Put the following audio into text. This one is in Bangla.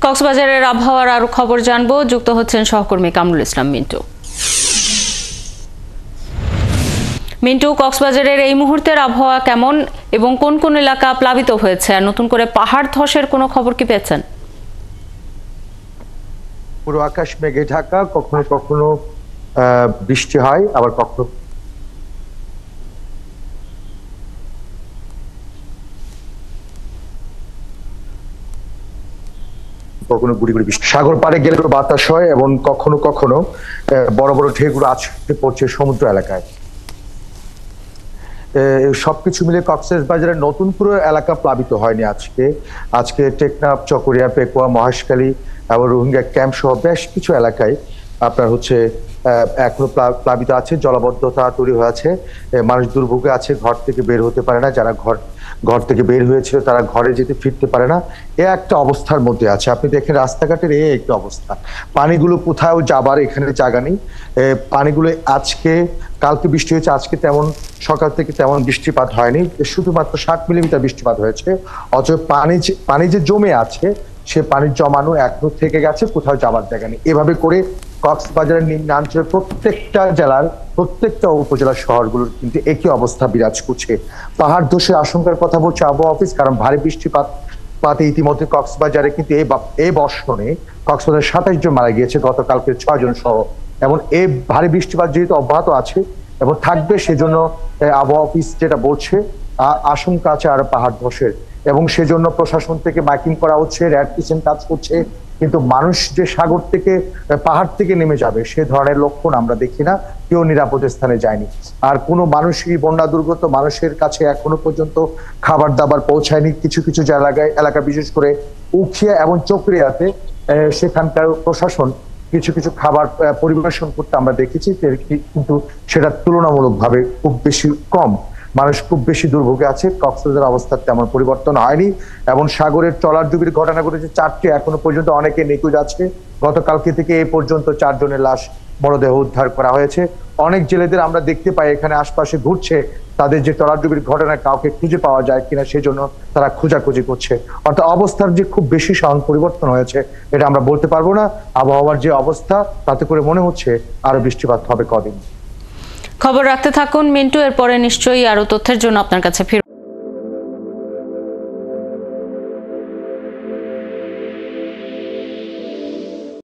কক্সবাজারের আবহাওয়ার আরো খবর জানবো, যুক্ত হচ্ছেন সহকর্মী কামরুল ইসলাম মিন্টু। মিন্টু, কক্সবাজারের এই মুহূর্তের আবহাওয়া কেমন এবং কোন কোন এলাকা প্লাবিত হয়েছে, আর নতুন করে পাহাড় ধসের কোনো খবর কি পেয়েছেন? পুরো আকাশ মেঘে ঢাকা, কখনো কখনো বৃষ্টি হয়, আবার কখনো কখনো গুড়ি গুড়ি বৃষ্টি। সাগর পাড়ে গেলে বাতাস হয় এবং কখনো কখনো বড় বড় ঢেউগুলো আছড়ে পড়ছে সমুদ্র এলাকায়। সবকিছু মিলে কক্সবাজারের নতুন পুরো এলাকা প্লাবিত হয়নি আজকে টেকনাফ, চকরিয়া, পেকুয়া, মহেশখালী এবং রোহিঙ্গা ক্যাম্প সহ বেশ কিছু এলাকায় আপনার এখনো প্লাবিত আছে, জলাবদ্ধতা তৈরি হয়েছে, মানুষ দুর্ভোগে আছে, ঘর থেকে বের হতে পারে না, যারা ঘর থেকে বের হয়েছিল তারা ঘরে যেতে ফিরতে পারে না, একটা অবস্থার মধ্যে আছে। আপনি দেখেন রাস্তাঘাটের একটা অবস্থা, পানিগুলো কোথাও যাবার এখানে জায়গা নেই। পানিগুলো কালকে বৃষ্টি হয়েছে, আজকে তেমন সকাল থেকে তেমন বৃষ্টিপাত হয়নি, শুধুমাত্র 60 মিলিমিটার বৃষ্টিপাত হয়েছে। অথচ পানি যে জমে আছে, সে পানির জমানো এখনো থেকে গেছে, কোথাও যাবার জায়গা নেই। এভাবে করে কক্সবাজারের নিম্নাঞ্চলের প্রত্যেকটা জেলার প্রত্যেকটা উপজেলা শহরগুলোর কিন্তু একই অবস্থা বিরাজ করছে। পাহাড় ধসের আশঙ্কার কথা বলছে আবহাওয়া অফিস, কারণ ভারী বৃষ্টিপাতে ইতিমধ্যে কক্সবাজারে কিন্তু এই বর্ষণে কক্সবাজারে 27 জন মারা গিয়েছে, গতকালকে 6 জন সহ। এবং এই ভারী বৃষ্টিপাত যেহেতু অব্যাহত আছে এবং থাকবে, সেজন্য আবহাওয়া অফিস যেটা বলছে আশঙ্কা আছে আরো পাহাড় ধসের, এবং সেজন্য প্রশাসন থেকে মাইকিং করা হচ্ছে, র্যাড কিচেন কাজ করছে। কিন্তু মানুষ যে সাগর থেকে পাহাড় থেকে নেমে যাবে সে ধরনের লক্ষণ আমরা দেখি না, কেউ নিরাপদ স্থানে যায়নি। আর কোনো মানুষই বন্যা দুর্গত মানুষের কাছে এখনো পর্যন্ত খাবার দাবার পৌঁছায়নি। কিছু কিছু এলাকা বিশেষ করে উখিয়া এবং চকরিয়াতে সেখানকার প্রশাসন কিছু কিছু খাবার পরিবেশন করতে আমরা দেখেছি, কিন্তু সেটা তুলনামূলকভাবে খুব বেশি কম। মানুষ খুব বেশি দুর্ভোগে আছে। কক্সবাজারের অবস্থার তেমন পরিবর্তন হয়নি এবং সাগরের ট্রলারডুবির ঘটনা ঘটেছে 4টি, এখনো পর্যন্ত অনেকে নিখোঁজ আছে। গতকালকে থেকে এ পর্যন্ত 4 জনের লাশ, মরদেহ উদ্ধার করা হয়েছে। অনেক জেলেদের আমরা দেখতে পাই এখানে আশপাশে ঘুরছে, তাদের যে ট্রলারডুবির ঘটনায় কাউকে খুঁজে পাওয়া যায় কিনা সেজন্য তারা খোঁজাখুঁজি করছে। অর্থাৎ অবস্থার যে খুব বেশি পরিবর্তন হয়েছে এটা আমরা বলতে পারবো না। আবহাওয়ার যে অবস্থা তাতে করে মনে হচ্ছে আরো বৃষ্টিপাত হবে কদিন। খবর রাখতে থাকুন মিন্টু, এরপরে নিশ্চয়ই আরো তথ্যের জন্য আপনার কাছে ফিরব।